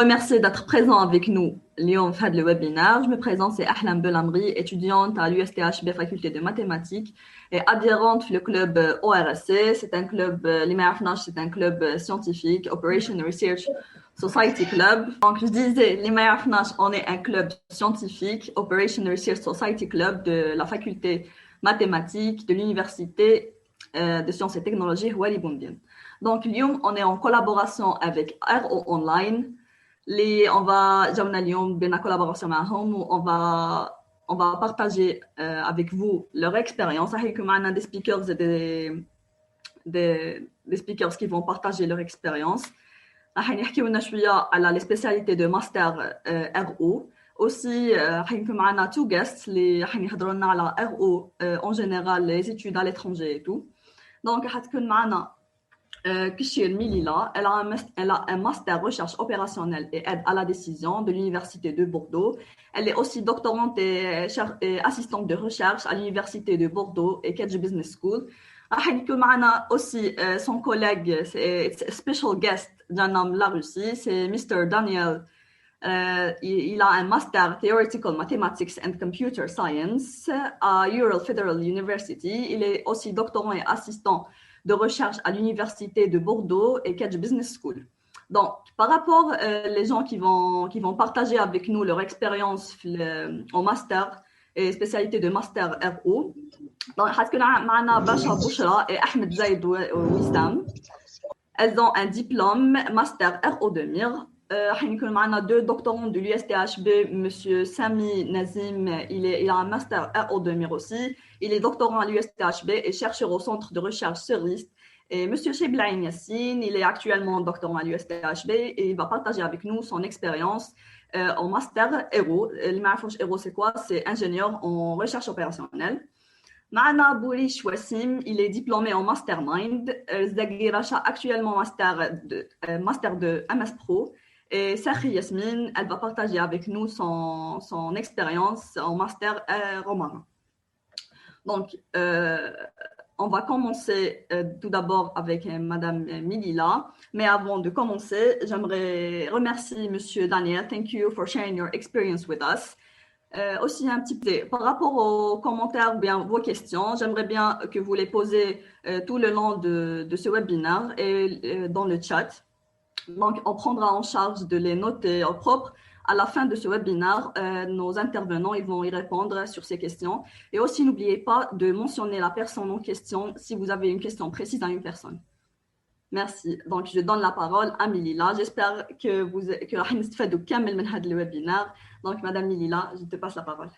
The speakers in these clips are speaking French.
remercier d'être présent avec nous Lyon fait le webinaire. Je me présente, c'est Ahlam Belamri, étudiante à l'USTHB faculté de mathématiques et adhérente le club ORSC. C'est un club, l'IMAFNAش, c'est un club scientifique, Operation Research Society Club. Donc je disais, l'IMAFNAش, on est un club scientifique, Operation Research Society Club de la faculté mathématiques de l'université de sciences et technologies Wali Boumdine. Donc Lyon, on est en collaboration avec RO Online. On va جاونا اليوم بين collaboration معهم on va partager avec vous leur expérience. راح يكون معنا des speakers et des speakers qui vont partager leur expérience. راح نحكيو لنا شويه على les spécialités de master RO. Aussi راح يكون معنا two guests اللي راح يهضروا لنا على RO en général les études à l'étranger et tout. Donc راح تكون معنا Kishir Milila, elle a un master recherche opérationnelle et aide à la décision de l'université de Bordeaux. Elle est aussi doctorante et assistante de recherche à l'université de Bordeaux et Kedge Business School. راح يكون معنا aussi son collègue, c'est special guest d'un homme de la Russie, c'est Mr. Daniel. Il a un master Theoretical Mathematics and Computer Science à Ural Federal University. Il est aussi doctorant et assistant de recherche à l'université de Bordeaux et Kedge Business School. Donc, par rapport les gens qui vont partager avec nous leur expérience en master et spécialité de master RO. Donc, حتكون معنا باشا بشرى et Ahmed Zaid Wissam. Elles ont un diplôme master RO de MIR. حنكون معنا deux doctorants de l'USTHB, monsieur Sami Nazim, il a un master RO de MIR aussi. Il est doctorant à l'USTHB et chercheur au centre de recherche CERIS. Et monsieur Cheblaïn Yassine, il est actuellement doctorant à l'USTHB et il va partager avec nous son expérience en master RO. Le marfouch RO, c'est quoi? C'est ingénieur en recherche opérationnelle. Maana Bourish Wassim, il est diplômé en Mastermind. Zaghi Racha, actuellement master de MS Pro. Et Sakhi Yasmine, elle va partager avec nous son expérience en master romain. Donc, on va commencer tout d'abord avec Madame Milila. Mais avant de commencer, j'aimerais remercier Monsieur Daniel. Thank you for sharing your experience with us. Aussi un petit peu par rapport aux commentaires ou bien vos questions, j'aimerais bien que vous les posez tout le long de ce webinaire et dans le chat. Donc, on prendra en charge de les noter au propre. À la fin de ce webinaire, nos intervenants ils vont y répondre sur ces questions. Et aussi, n'oubliez pas de mentionner la personne en question si vous avez une question précise à une personne. Merci. Donc, je donne la parole à Milila. J'espère que راح نستفادوا كامل من هذا الويبينار. Donc, Madame Milila, je te passe la parole.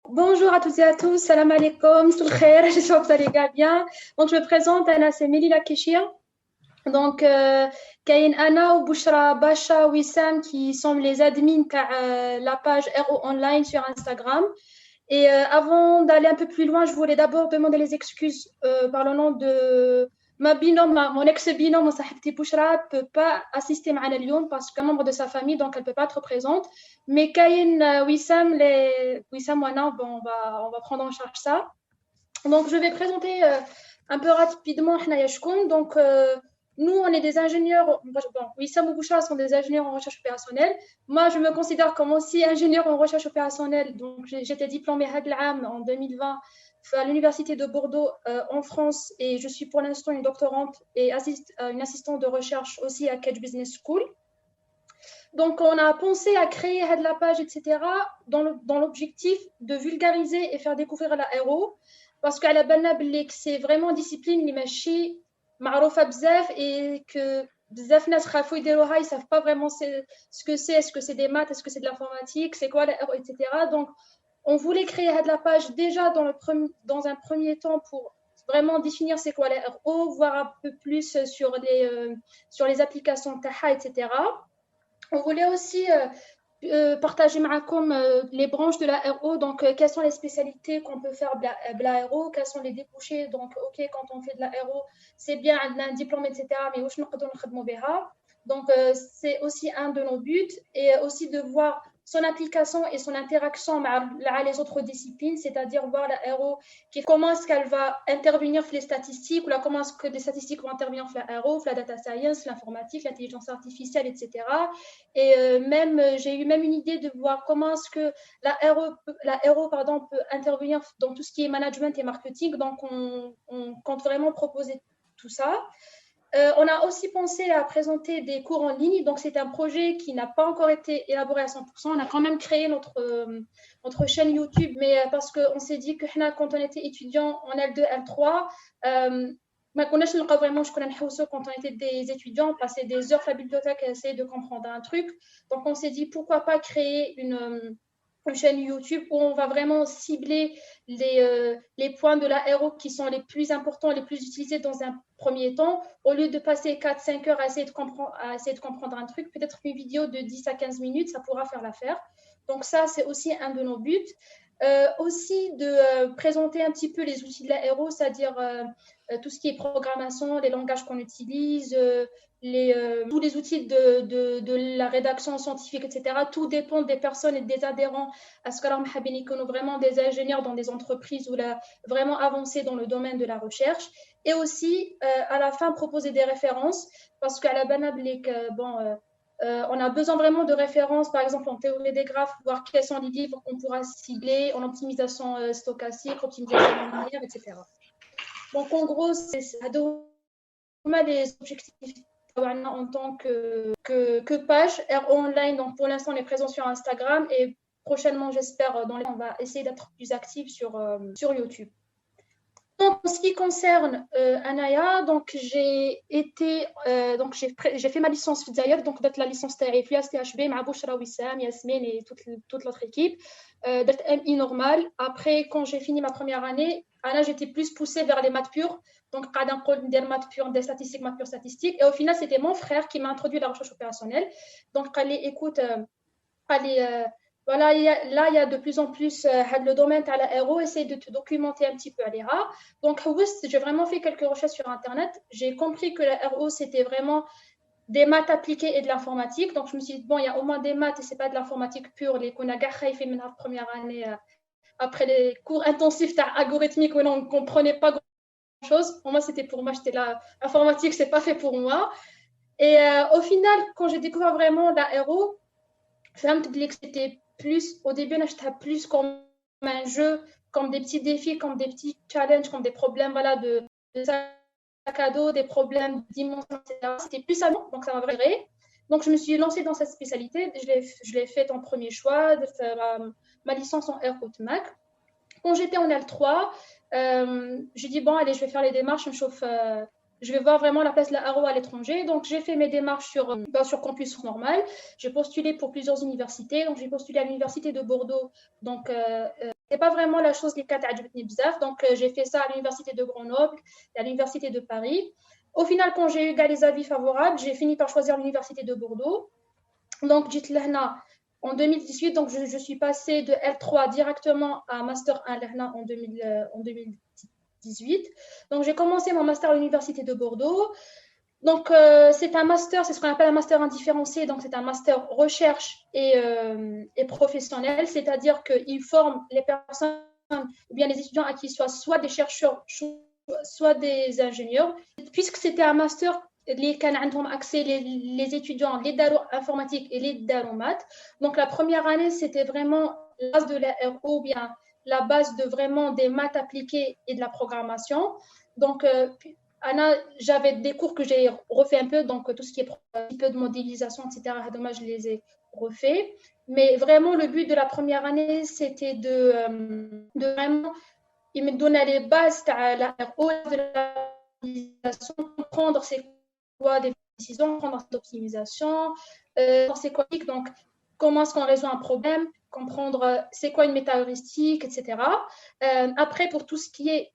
Bonjour à toutes et à tous. Salam alaikum. Soul khair. J'espère que vous allez bien. Donc, je me présente. Anna, c'est Milila Kishia. Donc, Kayin Anna ou Bouchra Basha Wissam qui sont les admins de la page RO Online sur Instagram. Et avant d'aller un peu plus loin, je voulais d'abord demander les excuses par le nom de ma binôme, mon ex-binôme, Sahibti Bouchra, ne peut pas assister à Lyon parce qu'un membre de sa famille, donc elle ne peut pas être présente. Mais Kayin Wissam, Wissam Wana, bon, on va prendre en charge ça. Donc, je vais présenter un peu rapidement Hnayashkoun. Donc, nous, on est des ingénieurs. Bon, Wissam ou Bouchra sont des ingénieurs en recherche opérationnelle. Moi, je me considère comme aussi ingénieur en recherche opérationnelle. Donc, j'étais diplômée Hadlam en 2020 à l'université de Bordeaux en France et je suis pour l'instant une doctorante et une assistante de recherche aussi à Kedge Business School. Donc, on a pensé à créer la page, etc., dans l'objectif de vulgariser et faire découvrir la RO parce qu'à la Banna c'est vraiment une discipline qui est معروفة بزاف et que بزاف ناس خافوا يديروها ils savent pas vraiment ce que c'est, est-ce que c'est des maths, est-ce que c'est de l'informatique, c'est quoi la RO, etc. Donc, on voulait créer la page déjà dans un premier temps pour vraiment définir c'est quoi la RO, voir un peu plus sur les applications TAHA, etc. On voulait aussi partager les branches de la RO, donc quelles sont les spécialités qu'on peut faire de la RO, quels sont les débouchés, donc ok, quand on fait de la RO, c'est bien un diplôme, etc., mais où je ne peux pas. Donc c'est aussi un de nos buts et aussi de voir son application et son interaction avec les autres disciplines, c'est-à-dire voir la RO, comment est-ce qu'elle va intervenir sur les statistiques, ou là, comment est-ce que les statistiques vont intervenir sur la RO, sur la data science, l'informatique, l'intelligence artificielle, etc. Et j'ai eu même une idée de voir comment est-ce que la RO peut intervenir dans tout ce qui est management et marketing. Donc, on compte vraiment proposer tout ça. On a aussi pensé à présenter des cours en ligne. Donc, c'est un projet qui n'a pas encore été élaboré à 100%. On a quand même créé notre chaîne YouTube, mais parce qu'on s'est dit que quand on était étudiant en L2, L3, ما كناش نلقاو vraiment شكون نحوسو quand on était des étudiants, on passait des heures à la bibliothèque à essayer de comprendre un truc. Donc, on s'est dit pourquoi pas créer une chaîne YouTube où on va vraiment cibler les points de la RO qui sont les plus importants, les plus utilisés dans un premier temps. Au lieu de passer 4-5 heures à essayer de comprendre un truc, peut-être une vidéo de 10 à 15 minutes, ça pourra faire l'affaire. Donc ça, c'est aussi un de nos buts. Aussi de présenter un petit peu les outils de la RO, c'est-à-dire tout ce qui est programmation, les langages qu'on utilise, tous les outils de la rédaction scientifique, etc. Tout dépend des personnes et des adhérents. Est-ce que nous vraiment des ingénieurs dans des entreprises ou vraiment avancés dans le domaine de la recherche? Et aussi, à la fin, proposer des références, parce qu'à la banable, on a besoin vraiment de références, par exemple en théorie des graphes, voir quels sont les livres qu'on pourra cibler en optimisation stochastique, optimisation linéaire, etc. Donc en gros, c'est les objectifs en tant que page RO Online. Donc pour l'instant, on est présent sur Instagram et prochainement, j'espère, on va essayer d'être plus actifs sur YouTube. Donc, en ce qui concerne Anaya, donc j'ai fait ma licence Fidzaïr, donc d'être la licence TAI, puis STHB, avec Bouchra Wissam, Yasmine et toute l'autre équipe, d'être MI normal. Après, quand j'ai fini ma première année, j'étais plus poussée vers les maths pures, donc des maths pures, des maths pures statistiques. Et au final, c'était mon frère qui m'a introduit à la recherche opérationnelle. Donc, écoute, voilà, il y a de plus en plus le domaine à la RO, essaye de te documenter un petit peu à l'ERA. Donc, j'ai vraiment fait quelques recherches sur Internet. J'ai compris que la RO, c'était vraiment des maths appliquées et de l'informatique. Donc, je me suis dit, bon, il y a au moins des maths et ce n'est pas de l'informatique pure. Les qu'on a fait la première année, après les cours intensifs algorithmiques où on ne comprenait pas grand-chose. Pour moi, j'étais là, l'informatique, ce n'est pas fait pour moi. Et au final, quand j'ai découvert vraiment la RO, je me suis dit que c'était plus, au début, j'étais plus comme un jeu, comme des petits défis, comme des petits challenges, comme des problèmes voilà, de sac à dos, des problèmes dimension, etc. C'était plus ça, donc ça m'a vraiment intéressée. Donc, je me suis lancée dans cette spécialité. Je l'ai faite en premier choix, de faire ma licence en RO Mac. Quand j'étais en L3, j'ai dit, bon, allez, je vais faire les démarches, je vais voir vraiment la place de la RO à l'étranger. Donc, j'ai fait mes démarches sur campus normal. J'ai postulé pour plusieurs universités. Donc, j'ai postulé à l'université de Bordeaux. Donc, c'est pas vraiment la chose qui a été bizarre. Donc, j'ai fait ça à l'université de Grenoble et à l'université de Paris. Au final, quand j'ai eu les avis favorables, j'ai fini par choisir l'université de Bordeaux. Donc, j'ai été là en 2018. Donc, je suis passée de L3 directement à Master 1 en 2018. Donc, j'ai commencé mon master à l'université de Bordeaux. Donc, c'est un master, c'est ce qu'on appelle un master indifférencié. Donc, c'est un master recherche et professionnel, c'est-à-dire qu'il forme les personnes ou bien les étudiants à qui soient soit des chercheurs, soit des ingénieurs. Puisque c'était un master, les ont accès les étudiants, les daro informatiques et les daro maths. Donc, la première année, c'était vraiment la base de la RO, bien la base de vraiment des maths appliquées et de la programmation. Donc, j'avais des cours que j'ai refait un peu, donc tout ce qui est un peu de modélisation, etc. Dommage, je les ai refaits. Mais vraiment, le but de la première année, c'était de vraiment, il me donnait les bases de la RO, de la modélisation, comprendre c'est quoi des décisions, prendre cette optimisation, c'est quoi, donc comment est-ce qu'on résout un problème, comprendre c'est quoi une méta-heuristique, etc. Après, pour tout ce qui est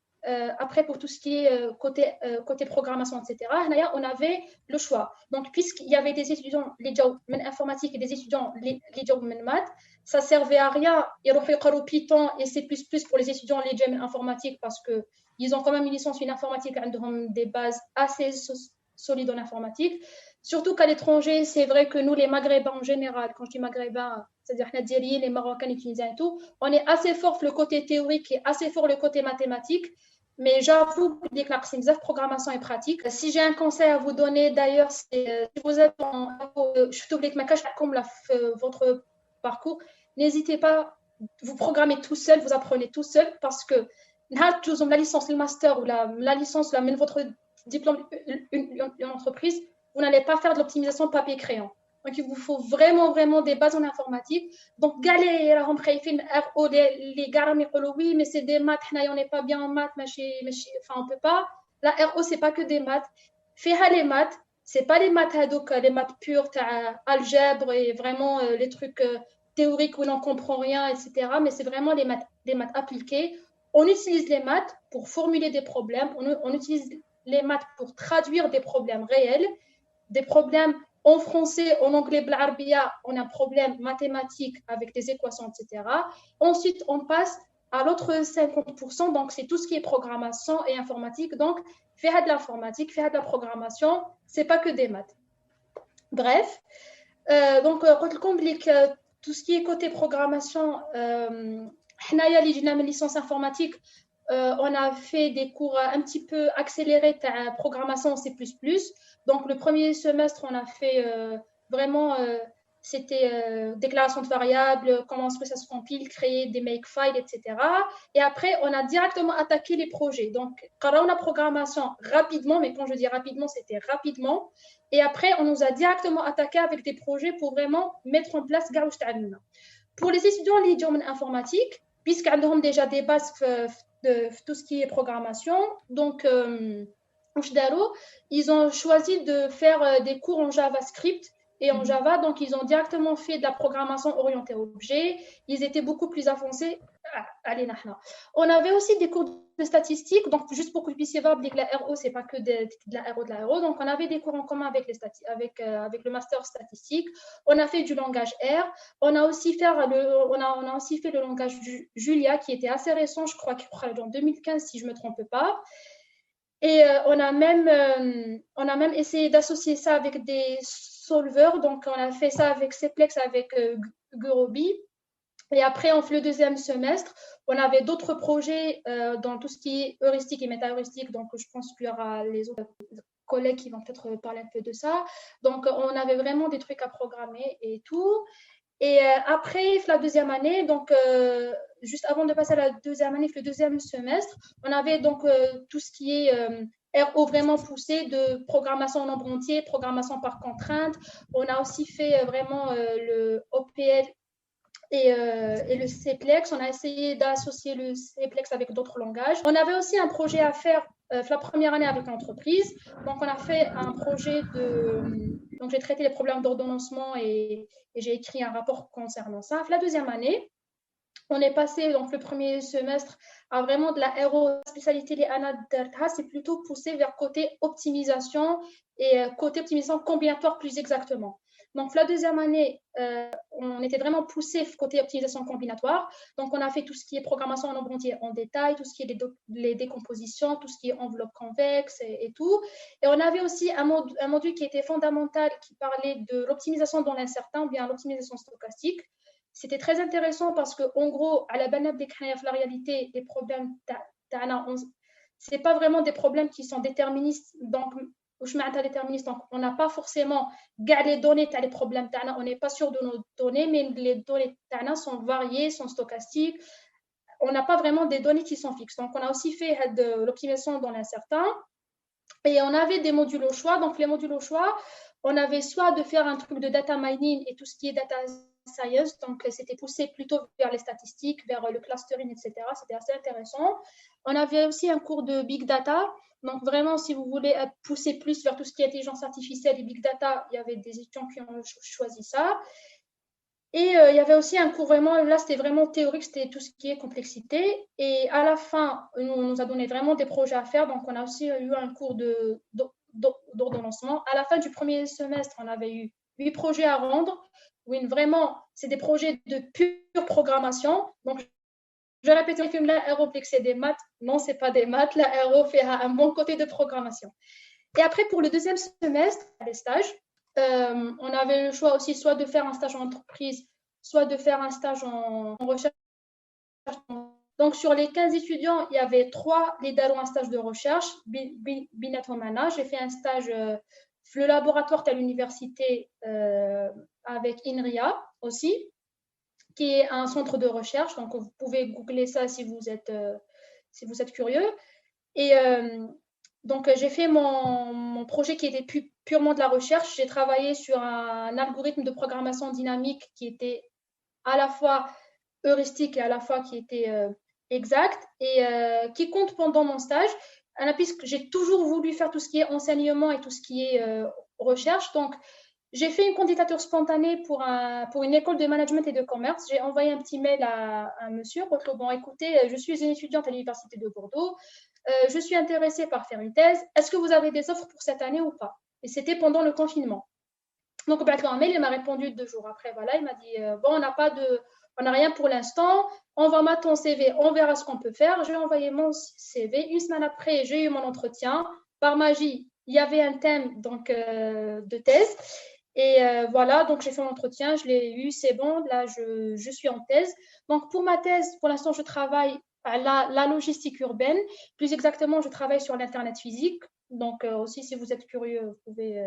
côté programmation, etc., on avait le choix. Donc, puisqu'il y avait des étudiants, les jobs informatiques et des étudiants, les jobs maths, ça ne servait à rien. Ils ont fait Python et C++ pour les étudiants, les jobs informatiques, parce qu'ils ont quand même une licence, une informatique, des bases assez solides en informatique. Surtout qu'à l'étranger, c'est vrai que nous, les Maghrébins en général, quand je dis Maghrébins, c'est-à-dire les Marocains, les Tunisiens et tout, on est assez fort le côté théorique et assez fort le côté mathématique. Mais j'avoue que c'est une programmation et pratique. Si j'ai un conseil à vous donner, d'ailleurs, c'est si vous êtes je t'oublie que comme votre parcours, n'hésitez pas, vous programmez tout seul, vous apprenez tout seul, parce que la licence, le master ou la licence, même votre diplôme, une entreprise, vous n'allez pas faire de l'optimisation papier-crayon. Donc, il vous faut vraiment, vraiment des bases en informatique. Donc, galère, les gars, oui, mais c'est des maths, on n'est pas bien en maths, enfin, on ne peut pas. La RO, ce n'est pas que des maths. Faites les maths, ce n'est pas les maths, les maths pures, algèbre et vraiment les trucs théoriques où on n'en comprend rien, etc. Mais c'est vraiment les maths appliquées. On utilise les maths pour formuler des problèmes, on utilise les maths pour traduire des problèmes réels, des problèmes en français, en anglais, blarabia, on a un problème mathématique avec des équations, etc. Ensuite, on passe à l'autre 50%, donc c'est tout ce qui est programmation et informatique. Donc, faire de l'informatique, faire de la programmation, c'est pas que des maths. Bref, donc, tout ce qui est côté programmation, licence informatique, on a fait des cours un petit peu accélérés de programmation en C++. Donc, le premier semestre, on a fait vraiment, c'était déclaration de variables, comment est-ce que ça se compile, créer des makefiles, etc. Et après, on a directement attaqué les projets. Donc, quand on a programmation rapidement, mais quand je dis rapidement, c'était rapidement. Et après, on nous a directement attaqué avec des projets pour vraiment mettre en place Garouche Ta'alina. Pour les étudiants en informatique, puisqu'ils ont déjà des bases de tout ce qui est programmation, donc ils ont choisi de faire des cours en JavaScript et en Java, donc ils ont directement fait de la programmation orientée objet. Ils étaient beaucoup plus avancés. Allez, on avait aussi des cours de statistiques, donc juste pour que vous puissiez voir que la RO, c'est pas que de la RO, donc on avait des cours en commun avec le master statistique. On a fait du langage R, on a aussi fait le langage Julia, qui était assez récent, je crois en 2015 si je me trompe pas. Et on a même essayé d'associer ça avec des solvers, donc on a fait ça avec Cplex, avec Gurobi. Et après, on fait le deuxième semestre. On avait d'autres projets dans tout ce qui est heuristique et méta-heuristique. Donc, je pense qu'il y aura les autres collègues qui vont peut-être parler un peu de ça. Donc, on avait vraiment des trucs à programmer et tout. Et après, la deuxième année, donc juste avant de passer à la deuxième année, le deuxième semestre, on avait donc tout ce qui est RO vraiment poussé de programmation en nombre entier, programmation par contrainte. On a aussi fait vraiment le OPL et le Cplex. On a essayé d'associer le Cplex avec d'autres langages. On avait aussi un projet à faire la première année avec l'entreprise. Donc, on a fait un projet donc, j'ai traité les problèmes d'ordonnancement et j'ai écrit un rapport concernant ça. La deuxième année, on est passé, donc le premier semestre, à vraiment de la RO spécialité les ANA d'Ertha, c'est plutôt poussé vers côté optimisation et côté optimisation combinatoire plus exactement. Donc, la deuxième année, on était vraiment poussé côté optimisation combinatoire. Donc, on a fait tout ce qui est programmation en nombre entier en détail, tout ce qui est les décompositions, tout ce qui est enveloppe convexe et tout. Et on avait aussi un module qui était fondamental, qui parlait de l'optimisation dans l'incertain, ou bien l'optimisation stochastique. C'était très intéressant parce qu'en gros, à la banab des la réalité, les problèmes, ce n'est pas vraiment des problèmes qui sont déterministes. Donc, on n'a pas forcément les données, les problèmes, on n'est pas sûr de nos données, mais les données sont variées, sont stochastiques. On n'a pas vraiment des données qui sont fixes. Donc, on a aussi fait de l'optimisation dans l'incertain. Et on avait des modules au choix. Donc, les modules au choix, on avait soit de faire un truc de data mining et tout ce qui est data science, donc c'était poussé plutôt vers les statistiques, vers le clustering, etc. C'était assez intéressant. On avait aussi un cours de big data. Donc vraiment, si vous voulez pousser plus vers tout ce qui est intelligence artificielle et big data, il y avait des étudiants qui ont choisi ça. Et il y avait aussi un cours vraiment, là c'était vraiment théorique, c'était tout ce qui est complexité. Et à la fin, on nous a donné vraiment des projets à faire. Donc on a aussi eu un cours d'ordonnancement. À la fin du premier semestre, on avait eu 8 projets à rendre. Oui, vraiment, c'est des projets de pure programmation. Donc, je répète, la RO, c'est des maths. Non, ce n'est pas des maths. La RO fait un bon côté de programmation. Et après, pour le deuxième semestre, les stages, on avait le choix aussi soit de faire un stage en entreprise, soit de faire un stage en recherche. Donc, sur les 15 étudiants, il y avait 3 leaders en stage de recherche, Binatwamana. J'ai fait un stage le laboratoire à l'université avec INRIA aussi, qui est un centre de recherche. Donc, vous pouvez googler ça si vous êtes curieux. Et donc, j'ai fait mon projet qui était purement de la recherche. J'ai travaillé sur un algorithme de programmation dynamique qui était à la fois heuristique et à la fois qui était exact et qui compte pendant mon stage. Puisque j'ai toujours voulu faire tout ce qui est enseignement et tout ce qui est recherche. Donc, j'ai fait une candidature spontanée pour une école de management et de commerce. J'ai envoyé un petit mail à un monsieur. Bon, écoutez, je suis une étudiante à l'université de Bordeaux. Je suis intéressée par faire une thèse. Est-ce que vous avez des offres pour cette année ou pas? Et c'était pendant le confinement. Donc, un mail, il m'a répondu 2 jours après. Voilà, il m'a dit bon, on n'a rien pour l'instant. Envoie-moi ton CV, on verra ce qu'on peut faire. J'ai envoyé mon CV. Une semaine après, j'ai eu mon entretien. Par magie, il y avait un thème donc de thèse. Et voilà, donc j'ai fait mon entretien, je l'ai eu, c'est bon. Là, je suis en thèse. Donc, pour ma thèse, pour l'instant, je travaille à la logistique urbaine. Plus exactement, je travaille sur l'Internet physique. Donc, aussi, si vous êtes curieux, vous pouvez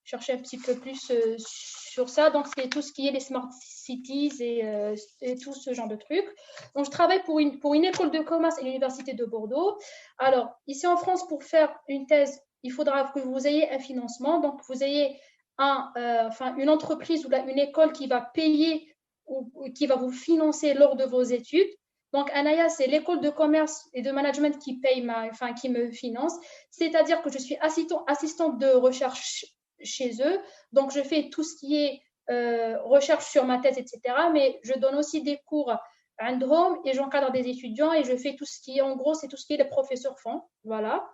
chercher un petit peu plus sur ça. Donc, c'est tout ce qui est les smart cities et tout ce genre de trucs. Donc, je travaille pour une école de commerce à l'université de Bordeaux. Alors, ici en France, pour faire une thèse, il faudra que vous ayez un financement. Donc, vous ayez une entreprise ou une école qui va payer ou qui va vous financer lors de vos études. Donc, Anaya, c'est l'école de commerce et de management qui qui me finance. C'est-à-dire que je suis assistante de recherche chez eux. Donc, je fais tout ce qui est recherche sur ma thèse, etc. Mais je donne aussi des cours à home et j'encadre des étudiants et je fais tout ce qui est, en gros, c'est tout ce qui est les professeurs font. Voilà.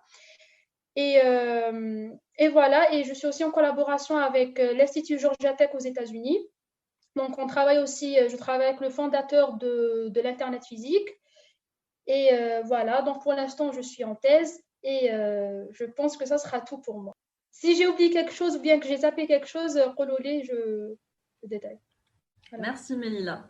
Et voilà, et je suis aussi en collaboration avec l'Institut Georgia Tech aux États-Unis. Donc, je travaille avec le fondateur de l'Internet physique. Et voilà, donc pour l'instant, je suis en thèse et je pense que ça sera tout pour moi. Si j'ai oublié quelque chose ou bien que j'ai zappé quelque chose, relolé, je détaille. Voilà. Merci Melila.